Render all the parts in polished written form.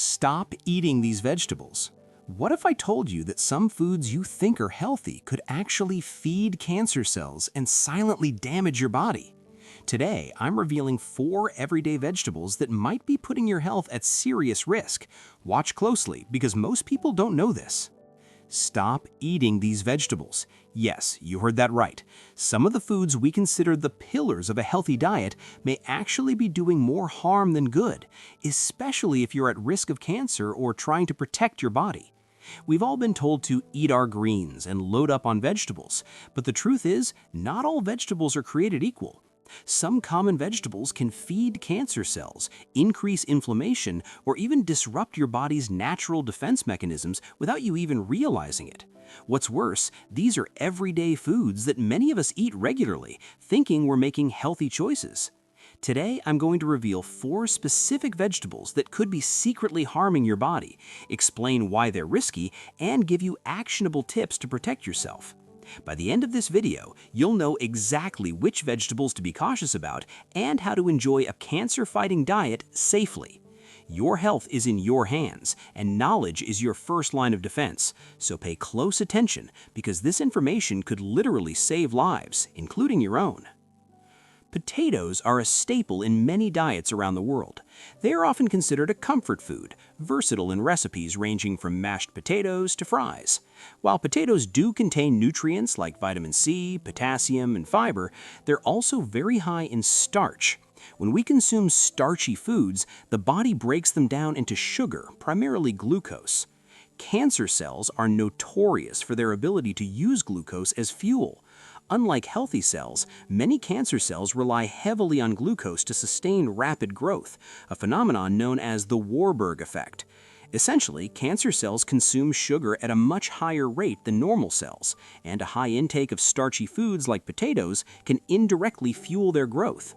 Stop eating these vegetables. What if I told you that some foods you think are healthy could actually feed cancer cells and silently damage your body? Today, I'm revealing 4 everyday vegetables that might be putting your health at serious risk. Watch closely because most people don't know this. Stop eating these vegetables. Yes, you heard that right. Some of the foods we consider the pillars of a healthy diet may actually be doing more harm than good, especially if you're at risk of cancer or trying to protect your body. We've all been told to eat our greens and load up on vegetables, but the truth is, not all vegetables are created equal. Some common vegetables can feed cancer cells, increase inflammation, or even disrupt your body's natural defense mechanisms without you even realizing it. What's worse, these are everyday foods that many of us eat regularly, thinking we're making healthy choices. Today, I'm going to reveal 4 specific vegetables that could be secretly harming your body, explain why they're risky, and give you actionable tips to protect yourself. By the end of this video, you'll know exactly which vegetables to be cautious about and how to enjoy a cancer-fighting diet safely. Your health is in your hands, and knowledge is your first line of defense, so pay close attention because this information could literally save lives, including your own. Potatoes are a staple in many diets around the world. They are often considered a comfort food, versatile in recipes ranging from mashed potatoes to fries. While potatoes do contain nutrients like vitamin C, potassium, and fiber, they're also very high in starch. When we consume starchy foods, the body breaks them down into sugar, primarily glucose. Cancer cells are notorious for their ability to use glucose as fuel. Unlike healthy cells, many cancer cells rely heavily on glucose to sustain rapid growth, a phenomenon known as the Warburg effect. Essentially, cancer cells consume sugar at a much higher rate than normal cells, and a high intake of starchy foods like potatoes can indirectly fuel their growth.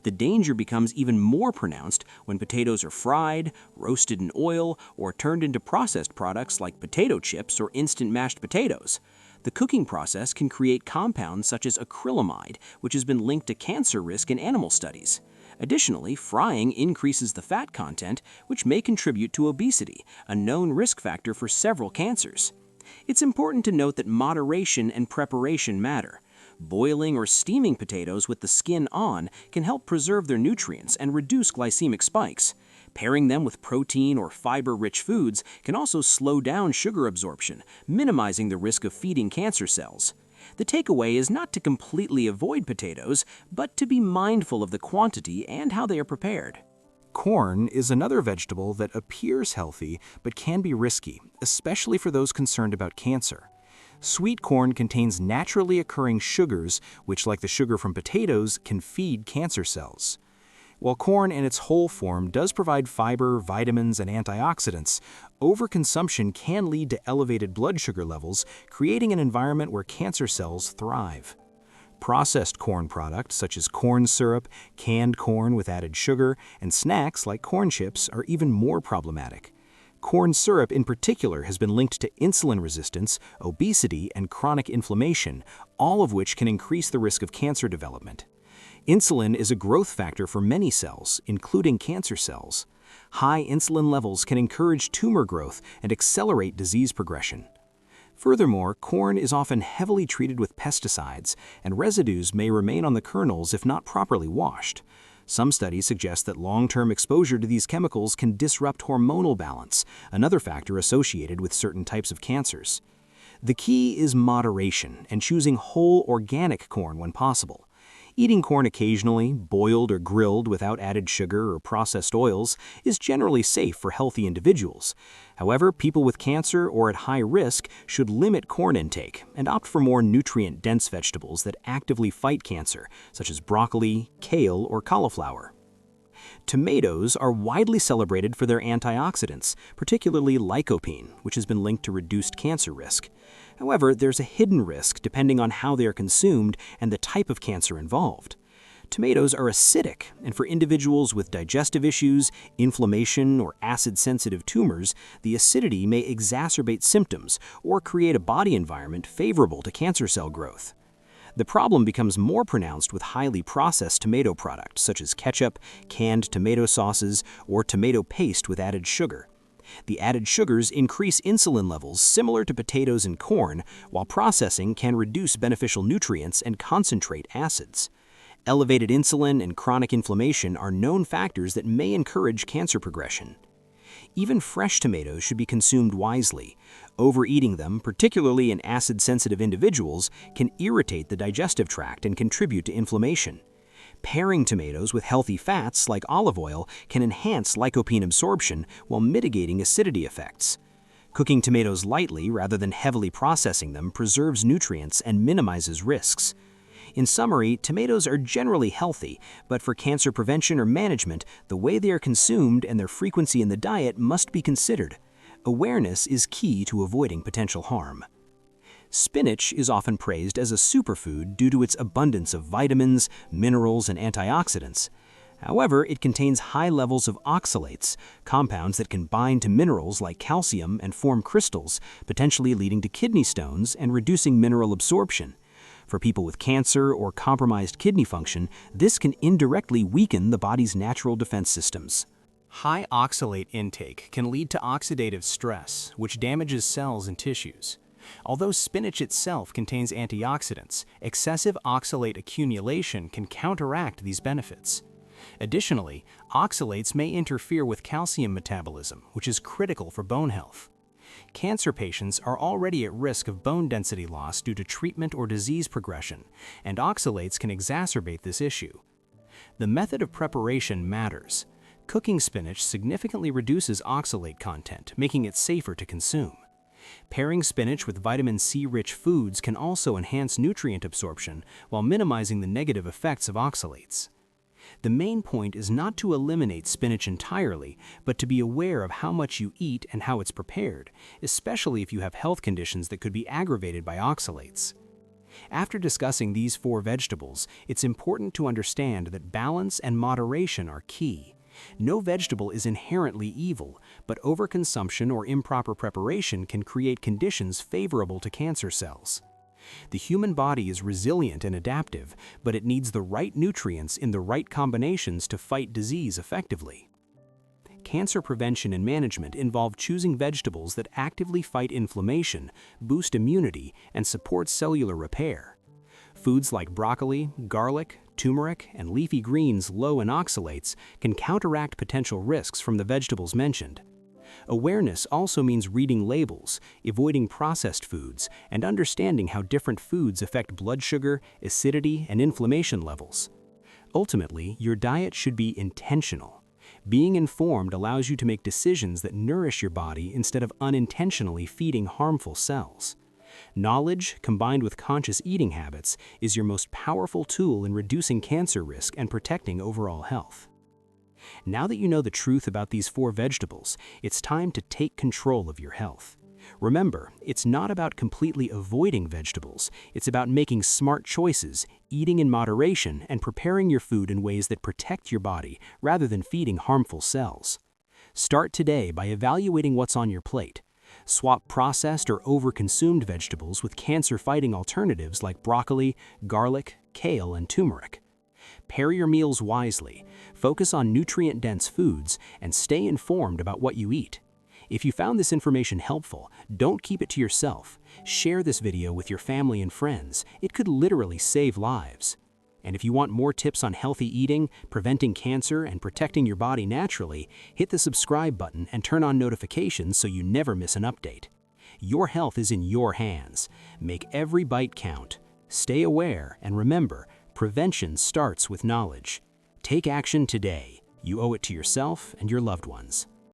The danger becomes even more pronounced when potatoes are fried, roasted in oil, or turned into processed products like potato chips or instant mashed potatoes. The cooking process can create compounds such as acrylamide, which has been linked to cancer risk in animal studies. Additionally, frying increases the fat content, which may contribute to obesity, a known risk factor for several cancers. It's important to note that moderation and preparation matter. Boiling or steaming potatoes with the skin on can help preserve their nutrients and reduce glycemic spikes. Pairing them with protein or fiber-rich foods can also slow down sugar absorption, minimizing the risk of feeding cancer cells. The takeaway is not to completely avoid potatoes, but to be mindful of the quantity and how they are prepared. Corn is another vegetable that appears healthy but can be risky, especially for those concerned about cancer. Sweet corn contains naturally occurring sugars, which, like the sugar from potatoes, can feed cancer cells. While corn in its whole form does provide fiber, vitamins, and antioxidants, overconsumption can lead to elevated blood sugar levels, creating an environment where cancer cells thrive. Processed corn products such as corn syrup, canned corn with added sugar, and snacks like corn chips are even more problematic. Corn syrup in particular has been linked to insulin resistance, obesity, and chronic inflammation, all of which can increase the risk of cancer development. Insulin is a growth factor for many cells, including cancer cells. High insulin levels can encourage tumor growth and accelerate disease progression. Furthermore, corn is often heavily treated with pesticides, and residues may remain on the kernels if not properly washed. Some studies suggest that long-term exposure to these chemicals can disrupt hormonal balance, another factor associated with certain types of cancers. The key is moderation and choosing whole organic corn when possible. Eating corn occasionally, boiled or grilled without added sugar or processed oils, is generally safe for healthy individuals. However, people with cancer or at high risk should limit corn intake and opt for more nutrient-dense vegetables that actively fight cancer, such as broccoli, kale, or cauliflower. Tomatoes are widely celebrated for their antioxidants, particularly lycopene, which has been linked to reduced cancer risk. However, there's a hidden risk depending on how they are consumed and the type of cancer involved. Tomatoes are acidic, and for individuals with digestive issues, inflammation, or acid-sensitive tumors, the acidity may exacerbate symptoms or create a body environment favorable to cancer cell growth. The problem becomes more pronounced with highly processed tomato products such as ketchup, canned tomato sauces, or tomato paste with added sugar. The added sugars increase insulin levels similar to potatoes and corn, while processing can reduce beneficial nutrients and concentrate acids. Elevated insulin and chronic inflammation are known factors that may encourage cancer progression. Even fresh tomatoes should be consumed wisely. Overeating them, particularly in acid-sensitive individuals, can irritate the digestive tract and contribute to inflammation. Pairing tomatoes with healthy fats like olive oil can enhance lycopene absorption while mitigating acidity effects. Cooking tomatoes lightly rather than heavily processing them preserves nutrients and minimizes risks. In summary, tomatoes are generally healthy, but for cancer prevention or management, the way they are consumed and their frequency in the diet must be considered. Awareness is key to avoiding potential harm. Spinach is often praised as a superfood due to its abundance of vitamins, minerals, and antioxidants. However, it contains high levels of oxalates, compounds that can bind to minerals like calcium and form crystals, potentially leading to kidney stones and reducing mineral absorption. For people with cancer or compromised kidney function, this can indirectly weaken the body's natural defense systems. High oxalate intake can lead to oxidative stress, which damages cells and tissues. Although spinach itself contains antioxidants, excessive oxalate accumulation can counteract these benefits. Additionally, oxalates may interfere with calcium metabolism, which is critical for bone health. Cancer patients are already at risk of bone density loss due to treatment or disease progression, and oxalates can exacerbate this issue. The method of preparation matters. Cooking spinach significantly reduces oxalate content, making it safer to consume. Pairing spinach with vitamin C-rich foods can also enhance nutrient absorption while minimizing the negative effects of oxalates. The main point is not to eliminate spinach entirely, but to be aware of how much you eat and how it's prepared, especially if you have health conditions that could be aggravated by oxalates. After discussing these 4 vegetables, it's important to understand that balance and moderation are key. No vegetable is inherently evil, but overconsumption or improper preparation can create conditions favorable to cancer cells. The human body is resilient and adaptive, but it needs the right nutrients in the right combinations to fight disease effectively. Cancer prevention and management involve choosing vegetables that actively fight inflammation, boost immunity, and support cellular repair. Foods like broccoli, garlic, turmeric, and leafy greens low in oxalates can counteract potential risks from the vegetables mentioned. Awareness also means reading labels, avoiding processed foods, and understanding how different foods affect blood sugar, acidity, and inflammation levels. Ultimately, your diet should be intentional. Being informed allows you to make decisions that nourish your body instead of unintentionally feeding harmful cells. Knowledge, combined with conscious eating habits, is your most powerful tool in reducing cancer risk and protecting overall health. Now that you know the truth about these 4 vegetables, it's time to take control of your health. Remember, it's not about completely avoiding vegetables. It's about making smart choices, eating in moderation, and preparing your food in ways that protect your body rather than feeding harmful cells. Start today by evaluating what's on your plate. Swap processed or over-consumed vegetables with cancer-fighting alternatives like broccoli, garlic, kale, and turmeric. Pair your meals wisely, focus on nutrient-dense foods, and stay informed about what you eat. If you found this information helpful, don't keep it to yourself. Share this video with your family and friends. It could literally save lives. And if you want more tips on healthy eating, preventing cancer, and protecting your body naturally, hit the subscribe button and turn on notifications so you never miss an update. Your health is in your hands. Make every bite count. Stay aware, and remember, prevention starts with knowledge. Take action today. You owe it to yourself and your loved ones.